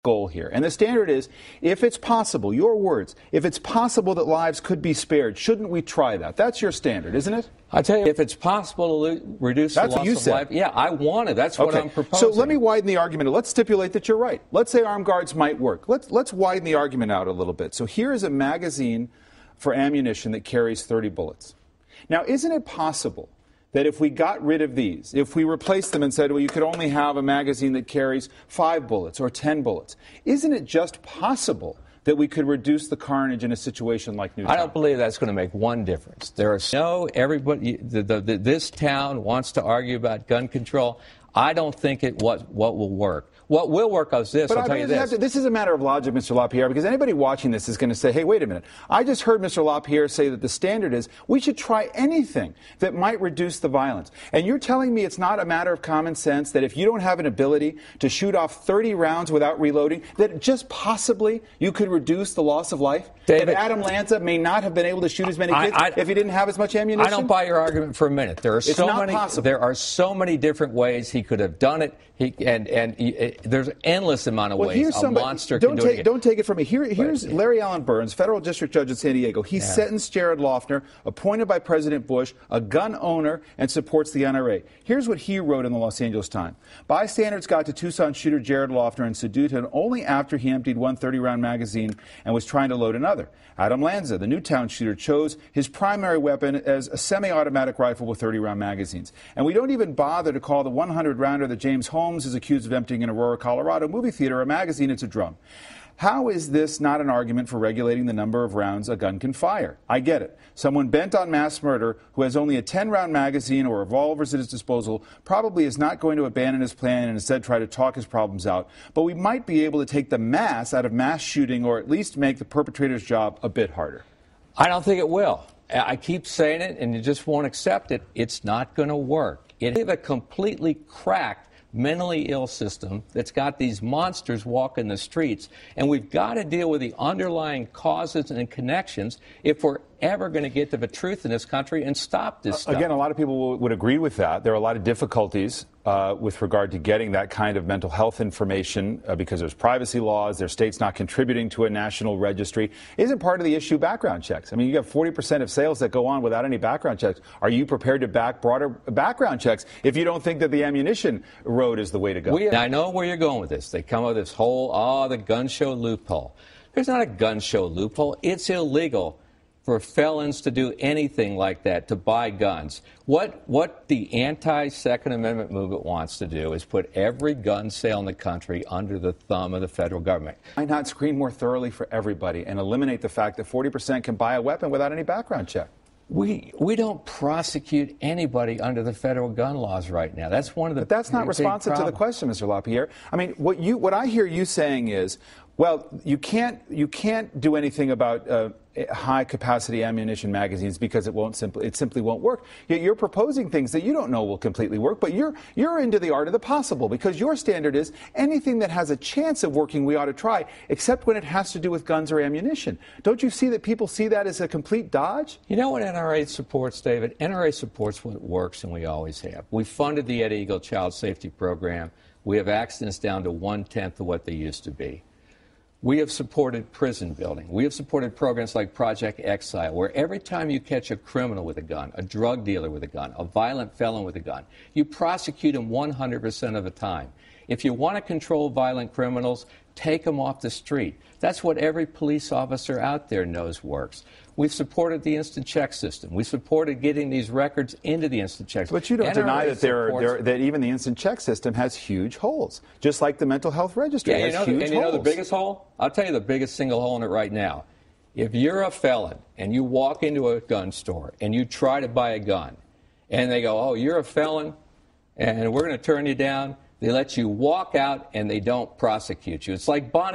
goal here. And the standard is, if it's possible, your words, if it's possible that lives could be spared, shouldn't we try that? That's your standard, isn't it? I tell you, if it's possible to reduce the loss of life, yeah, I want it. That's what I'm proposing. So let me widen the argument. Let's stipulate that you're right. Let's say armed guards might work. Let's widen the argument out a little bit. So here is a magazine for ammunition that carries 30 bullets. Now, isn't it possible that if we got rid of these, if we replaced them and said, well, you could only have a magazine that carries 5 bullets or 10 bullets, isn't it just possible that we could reduce the carnage in a situation like Newtown? I don't believe that's going to make one difference. There are everybody, this town wants to argue about gun control. I don't think what will work. What will work is this, I'll tell you this. This is a matter of logic, Mr. Lapierre, because anybody watching this is going to say, hey, wait a minute. I just heard Mr. Lapierre say that the standard is we should try anything that might reduce the violence. And you're telling me it's not a matter of common sense that if you don't have an ability to shoot off 30 rounds without reloading, that just possibly you could reduce the loss of life? David, that Adam Lanza may not have been able to shoot as many kids if he didn't have as much ammunition? I don't buy your argument for a minute. There are so many different ways he could have done it. There's an endless amount of ways a monster can do it. Don't take it from me. Here's Larry Allen Burns, federal district judge in San Diego. He sentenced Jared Loughner, appointed by President Bush, a gun owner, and supports the NRA. Here's what he wrote in the Los Angeles Times. Bystanders got to Tucson shooter Jared Loughner and subdued him only after he emptied one 30-round magazine and was trying to load another. Adam Lanza, the Newtown shooter, chose his primary weapon as a semi-automatic rifle with 30-round magazines. And we don't even bother to call the 100-rounder that James Holmes is accused of emptying in Aurora, Colorado movie theater a magazine. It's a drum. How is this not an argument for regulating the number of rounds a gun can fire? I get it. Someone bent on mass murder who has only a 10-round magazine or revolvers at his disposal probably is not going to abandon his plan and instead try to talk his problems out. But we might be able to take the mass out of mass shooting or at least make the perpetrator's job a bit harder. I don't think it will. I keep saying it, and you just won't accept it. It's not going to work. It is a completely cracked, mentally ill system that's got these monsters walking the streets, and we've got to deal with the underlying causes and connections if we're ever going to get to the truth in this country and stop this stuff. Again, a lot of people would agree with that. There are a lot of difficulties with regard to getting that kind of mental health information because there's privacy laws, there's states not contributing to a national registry. Isn't part of the issue background checks? I mean, you have 40% of sales that go on without any background checks. Are you prepared to back broader background checks if you don't think that the ammunition road is the way to go? I know where you're going with this. They come up with this whole, the gun show loophole. There's not a gun show loophole. It's illegal for felons to do anything like that, to buy guns. What the anti-Second Amendment movement wants to do is put every gun sale in the country under the thumb of the federal government. Why not screen more thoroughly for everybody and eliminate the fact that 40% can buy a weapon without any background check? We don't prosecute anybody under the federal gun laws right now. That's one of the But that's not responsive to the question, Mr. LaPierre. I mean, what I hear you saying is, well, you can't do anything about high-capacity ammunition magazines because it simply won't work. Yet you're proposing things that you don't know will completely work, but you're into the art of the possible because your standard is anything that has a chance of working we ought to try, except when it has to do with guns or ammunition. Don't you see that people see that as a complete dodge? You know what NRA supports, David? NRA supports what works, and we always have. We funded the Ed Eagle Child Safety Program. We have accidents down to 1/10 of what they used to be. We have supported prison building. We have supported programs like Project Exile, where every time you catch a criminal with a gun, a drug dealer with a gun, a violent felon with a gun, you prosecute them 100% of the time. If you want to control violent criminals, take them off the street. That's what every police officer out there knows works. We've supported the instant check system. We supported getting these records into the instant check system. But you don't deny that even the instant check system has huge holes, just like the mental health registry has huge holes. And you know the biggest hole? I'll tell you the biggest single hole in it right now. If you're a felon and you walk into a gun store and you try to buy a gun, and they go, oh, you're a felon, and we're going to turn you down, they let you walk out and they don't prosecute you. It's like Bonnie.